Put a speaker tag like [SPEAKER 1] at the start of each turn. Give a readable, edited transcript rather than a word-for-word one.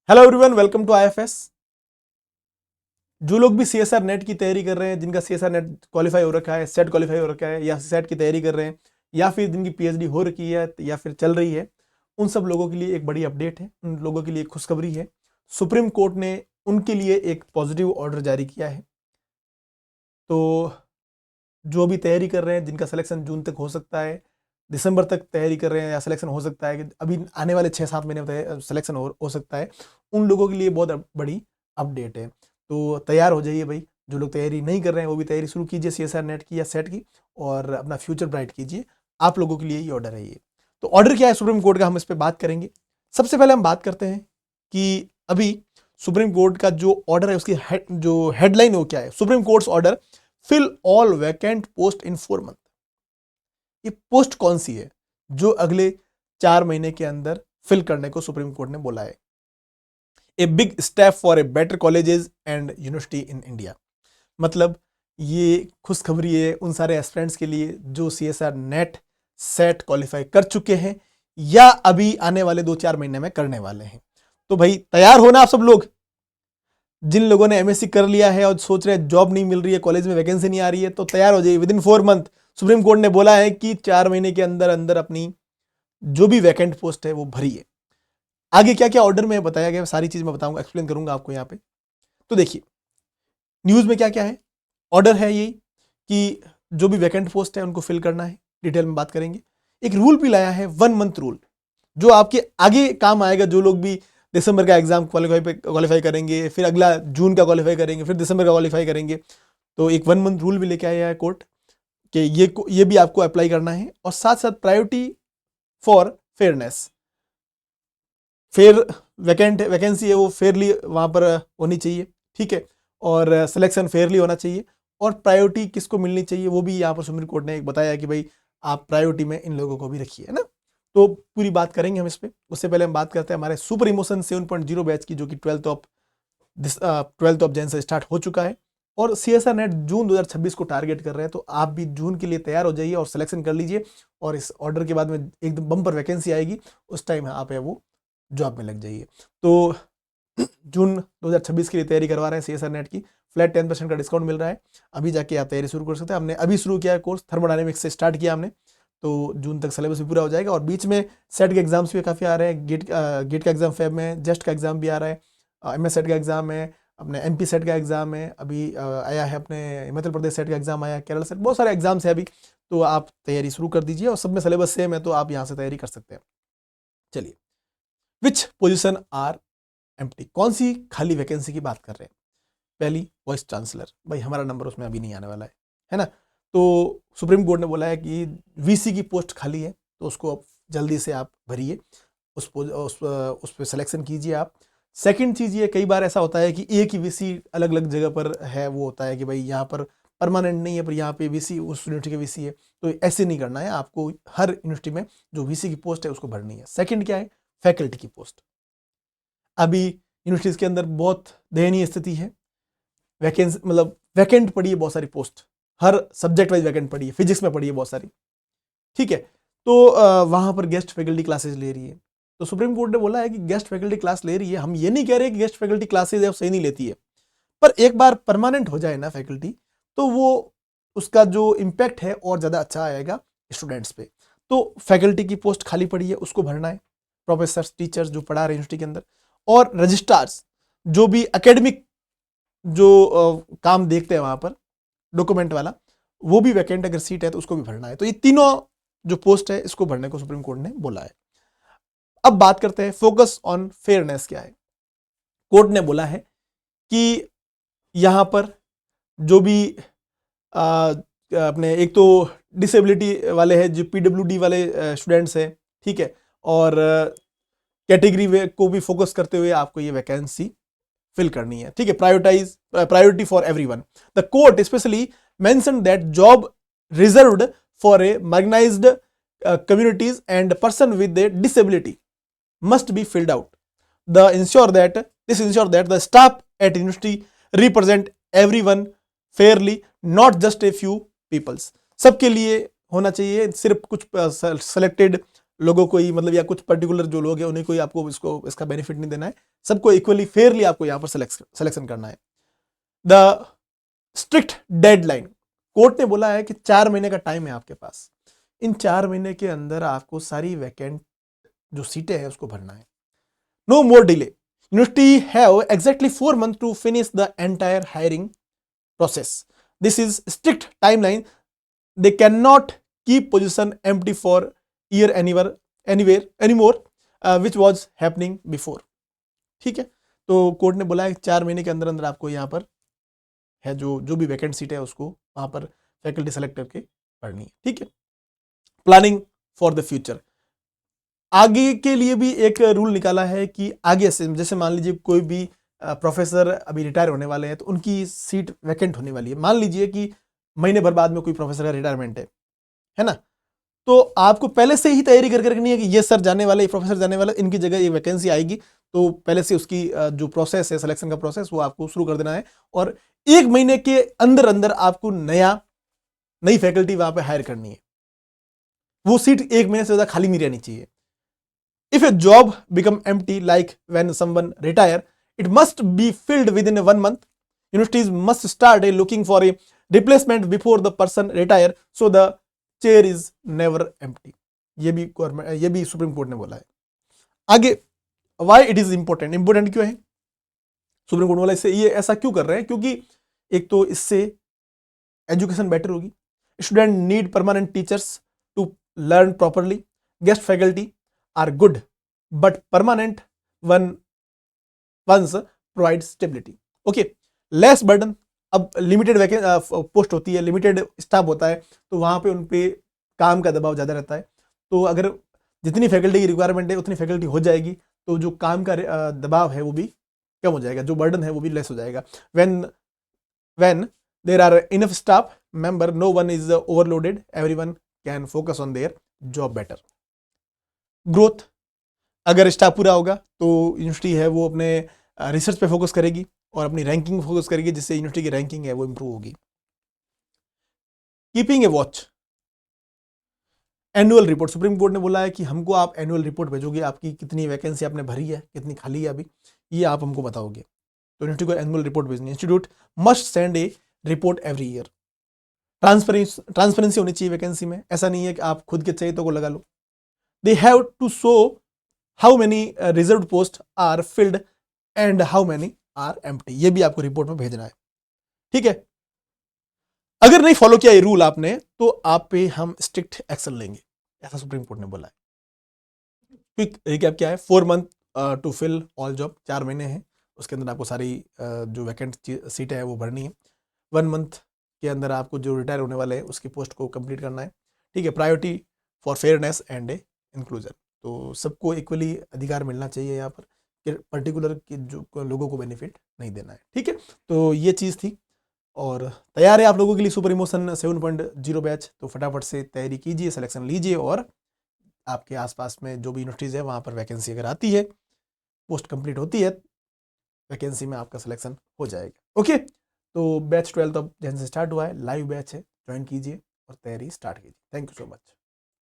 [SPEAKER 1] Hello everyone, welcome to IFS. जो लोग भी सीएसआर नेट की तैयारी कर रहे हैं, जिनका सीएसआर नेट क्वालिफाई हो रखा है, सेट क्वालिफाई हो रखा है, या सेट की तैयारी कर रहे हैं, या फिर जिनकी पीएचडी हो रखी है या फिर चल रही है, उन सब लोगों के लिए एक बड़ी अपडेट है। उन लोगों के लिए एक खुशखबरी है। सुप्रीम कोर्ट ने उनके लिए एक पॉजिटिव ऑर्डर जारी किया है। तो जो भी तैयारी कर रहे हैं, जिनका सिलेक्शन जून तक हो सकता है, दिसंबर तक तैयारी कर रहे हैं, या सिलेक्शन हो सकता है कि अभी आने वाले 6-7 महीने में सिलेक्शन हो सकता है, उन लोगों के लिए बहुत बड़ी अपडेट है। तो तैयार हो जाइए भाई। जो लोग तैयारी नहीं कर रहे हैं वो भी तैयारी शुरू कीजिए सीएसआर नेट की या सेट की, और अपना फ्यूचर ब्राइट कीजिए। आप लोगों के लिए ये ऑर्डर है। ये तो ऑर्डर क्या है सुप्रीम कोर्ट का, हम इस पर बात करेंगे। सबसे पहले हम बात करते हैं कि अभी सुप्रीम कोर्ट का जो ऑर्डर है उसकी जो हेडलाइन वो क्या है। Supreme Court's order fill all vacant post in 4 month. ये पोस्ट कौन सी है जो अगले 4 महीने के अंदर फिल करने को सुप्रीम कोर्ट ने बोला है। A big step for a better colleges and university in India. मतलब ये खुशखबरी है उन सारे एस्पिरेंट्स के लिए जो सीएसआर नेट सेट क्वालिफाई कर चुके हैं या अभी आने वाले 2-4 महीने में करने वाले हैं। तो भाई तैयार होना आप सब लोग। जिन लोगों ने एमएससी कर लिया है और सोच रहे हैं जॉब नहीं मिल रही है, कॉलेज में वैकेंसी नहीं आ रही है, तो तैयार हो जाइए। With in 4 month supreme Court ने बोला है कि 4 महीने के अंदर अंदर अपनी जो भी वैकेंट पोस्ट है वो भरिए। आगे क्या क्या ऑर्डर में बताया गया सारी चीज मैं बताऊंगा, एक्सप्लेन करूंगा आपको यहाँ पे। तो देखिए न्यूज में क्या क्या है। ऑर्डर है यही कि जो भी वैकेंट पोस्ट है उनको फिल करना है। डिटेल में बात करेंगे। एक रूल भी लाया है 1 मंथ रूल, जो आपके आगे काम आएगा। जो लोग भी दिसंबर का एग्जाम क्वालिफाई करेंगे, फिर अगला जून का क्वालिफाई करेंगे, फिर दिसंबर का क्वालिफाई करेंगे, तो एक 1 मंथ रूल भी लेके आया है कोर्ट कि ये भी आपको अप्लाई करना है। और साथ साथ priority for fairness, fair vacancy है वो फेयरली वहां पर होनी चाहिए, ठीक है। और सिलेक्शन फेयरली होना चाहिए। और प्रायोरिटी किसको मिलनी चाहिए वो भी यहाँ पर सुप्रीम कोर्ट ने एक बताया कि भाई आप प्रायोरिटी में इन लोगों को भी रखिए, है ना। तो पूरी बात करेंगे हम इस पर। उससे पहले हम बात करते हैं हमारे सुपर इमोशन 7.0 बैच की, जो कि 12th ऑफ जैन से स्टार्ट हो चुका है। और सीएसआर नेट जून 2026 को टारगेट कर रहे हैं। तो आप भी जून के लिए तैयार हो जाइए और सिलेक्शन कर लीजिए। और इस ऑर्डर के बाद में एकदम बम्पर वैकेंसी आएगी, उस टाइम आप है वो जॉब में लग जाइए। तो जून 2026 के लिए तैयारी करवा रहे हैं सीएसआर नेट की। फ्लैट 10% का डिस्काउंट मिल रहा है। अभी जाके आप तैयारी शुरू कर सकते हैं। हमने अभी शुरू किया है कोर्स, थर्मोडायनेमिक्स से स्टार्ट किया हमने। तो जून तक सिलेबस भी पूरा हो जाएगा। और बीच में सेट के एग्जाम्स भी काफ़ी आ रहे हैं। गेट का एग्जाम फेब में, जेस्ट का एग्जाम भी आ रहा है, एमएस सेट का एग्जाम है, अपने एमपी सेट का एग्जाम है, अभी आया है अपने हिमाचल प्रदेश सेट का एग्जाम आया है, केरल सेट, बहुत सारे एग्जाम्स है अभी। तो आप तैयारी शुरू कर दीजिए और सब में सिलेबस सेम है, तो आप यहाँ से तैयारी कर सकते हैं। चलिए, विच पोजिशन आर एम्प्टी, कौन सी खाली वैकेंसी की बात कर रहे हैं। पहली वाइस चांसलर, भाई हमारा नंबर उसमें अभी नहीं आने वाला है ना। तो सुप्रीम कोर्ट ने बोला है कि वीसी की पोस्ट खाली है, तो उसको जल्दी से आप भरिए, उस पर सिलेक्शन कीजिए आप। सेकंड चीज़ ये, कई बार ऐसा होता है कि एक ही वीसी अलग अलग जगह पर है। वो होता है कि भाई यहाँ पर परमानेंट नहीं है, पर यहाँ पे वीसी उस यूनिवर्सिटी के वीसी है। तो ऐसे नहीं करना है आपको। हर यूनिवर्सिटी में जो वीसी की पोस्ट है उसको भरनी है। सेकंड क्या है, फैकल्टी की पोस्ट। अभी यूनिवर्सिटीज़ के अंदर बहुत दयनीय स्थिति है। वैकेंसी मतलब वैकेंट पड़ी है बहुत सारी पोस्ट, हर सब्जेक्ट वाइज वैकेंट पड़ी है। फिजिक्स में पड़ी है बहुत सारी, ठीक है। तो वहां पर गेस्ट फैकल्टी क्लासेस ले रही है। तो सुप्रीम कोर्ट ने बोला है कि गेस्ट फैकल्टी क्लास ले रही है, हम ये नहीं कह रहे कि गेस्ट फैकल्टी क्लासेस है सही नहीं लेती है, पर एक बार परमानेंट हो जाए ना फैकल्टी, तो वो उसका जो इम्पैक्ट है और ज़्यादा अच्छा आएगा स्टूडेंट्स पे। तो फैकल्टी की पोस्ट खाली पड़ी है, उसको भरना है। प्रोफेसर टीचर्स जो पढ़ा रहे यूनिवर्सिटी के अंदर, और रजिस्ट्रार्स जो भी एकेडमिक जो काम देखते हैं वहां पर डॉक्यूमेंट वाला, वो भी वैकेंट अगर सीट है तो उसको भी भरना है। तो ये तीनों जो पोस्ट है इसको भरने को सुप्रीम कोर्ट ने बोला है। अब बात करते हैं फोकस ऑन फेयरनेस क्या है। कोर्ट ने बोला है कि यहां पर जो भी अपने एक तो डिसेबिलिटी वाले हैं, जो पीडब्ल्यूडी वाले स्टूडेंट्स हैं, ठीक है, और कैटेगरी को भी फोकस करते हुए आपको ये वैकेंसी फिल करनी है, ठीक है। Priority for everyone. The court specially mention that job reserved for a marginalised communities and person with a disability must be filled out. This ensure that the staff at university represent everyone fairly, not just a few peoples. सबके लिए होना चाहिए, सिर्फ कुछ selected लोगों को ही मतलब या कुछ पर्टिकुलर जो लोग हैं उन्हें कोई आपको इसका बेनिफिट नहीं देना है, सबको इक्वली फेयरली आपको यहाँ पर सिलेक्शन करना है। द स्ट्रिक्ट डेडलाइन, कोर्ट ने बोला है कि 4 महीने का टाइम है आपके पास, इन 4 महीने के अंदर आपको सारी वैकेंट जो सीटें हैं उसको भरना है। No more delay, university have exactly 4 months to finish the entire hiring process. This is strict timeline. They cannot keep position empty for year anywhere anymore, which was happening before. ठीक है, तो court ने बोला है 4 महीने के अंदर अंदर आपको यहाँ पर है जो भी वैकेंट सीट है उसको वहां पर फैकल्टी सेलेक्ट करके पढ़नी है। ठीक है, प्लानिंग फॉर द फ्यूचर, आगे के लिए भी एक रूल निकाला है कि आगे से जैसे मान लीजिए कोई भी प्रोफेसर अभी रिटायर होने वाले हैं तो उनकी सीट वैकेंट होने वाली है, मान लीजिए कि महीने भर बाद में कोई प्रोफेसर का रिटायरमेंट है ना, तो आपको पहले से ही तैयारी करके रखनी है कि ये सर जाने वाले, ये प्रोफेसर जाने वाले, इनकी जगह ये वैकेंसी आएगी, तो पहले से उसकी जो प्रोसेस है सिलेक्शन का प्रोसेस वो आपको शुरू कर देना है, और 1 महीने के अंदर अंदर आपको नई फैकल्टी वहां पे हायर करनी है, वो सीट 1 महीने से ज्यादा खाली नहीं रहनी चाहिए। If a job become empty like when someone retire, it must be filled within 1 month. Universities must start looking for a replacement before the person retire, so the chair is never empty. ये भी supreme Court ने बोला है। आगे why it is important, important क्यों है? Supreme court बोला इससे ये ऐसा क्यों कर रहे हैं, क्योंकि एक तो इससे एजुकेशन बेटर होगी, student need permanent teachers to learn properly, guest faculty are good but permanent ones provide stability. Okay, less burden, अब लिमिटेड पोस्ट होती है, लिमिटेड स्टाफ होता है, तो वहां पे उन पे काम का दबाव ज्यादा रहता है, तो अगर जितनी फैकल्टी की रिक्वायरमेंट है उतनी फैकल्टी हो जाएगी तो जो काम का दबाव है वो भी कम हो जाएगा, जो बर्डन है वो भी लेस हो जाएगा। when there are enough staff member, no one is overloaded, everyone can focus on their job better. Growth, अगर स्टाफ पूरा होगा तो यूनिवर्सिटी है वो अपने रिसर्च पे फोकस करेगी और अपनी रैंकिंग फोकस करेगी, जिससे यूनिवर्सिटी की रैंकिंग है वो इंप्रूव होगी। Keeping a watch, annual report, Supreme Court ने बोला है कि हमको आप एनुअल रिपोर्ट भेजोगे, आपकी कितनी वैकेंसी आपने भरी है, कितनी खाली है अभी, ये आप हमको बताओगे, तो यूनिवर्सिटी को एनुअल रिपोर्ट भेजनी है। इंस्टीट्यूट मस्ट सेंड ए रिपोर्ट एवरी ईयर। ट्रांसपेरेंसी होनी चाहिए वैकेंसी में, ऐसा नहीं है कि आप खुद के चयितों को लगा लो। They have to show how many reserved posts are filled and how many are empty. ये भी आपको रिपोर्ट में भेजना है। ठीक है, अगर नहीं फॉलो किया ये रूल आपने तो आप पे हम स्ट्रिक्ट एक्शन लेंगे, ऐसा सुप्रीम कोर्ट ने बोला है। क्विक रिकैप क्या है, 4 months to fill all job, 4 महीने हैं, उसके अंदर आपको सारी जो वैकेंट सीट है वो भरनी है। 1 month के अंदर आपको जो रिटायर होने वाले हैं उसकी पोस्ट को कंप्लीट करना है। ठीक है, priority for fairness and inclusion, तो सबको इक्वली अधिकार मिलना चाहिए यहाँ पर, पर्टिकुलर के जो लोगों को बेनिफिट नहीं देना है। ठीक है, तो ये चीज़ थी, और तैयार है आप लोगों के लिए सुपर इमोशन 7.0 बैच, तो फटाफट से तैयारी कीजिए, सिलेक्शन लीजिए, और आपके आसपास में जो भी यूनिवर्सिटीज़ है वहाँ पर वैकेंसी अगर आती है, पोस्ट कंप्लीट होती है, वैकेंसी में आपका सिलेक्शन हो जाएगा। ओके, तो बैच 12 अब जैसे स्टार्ट हुआ है, लाइव बैच है, ज्वाइन कीजिए और तैयारी स्टार्ट कीजिए। Thank you so much.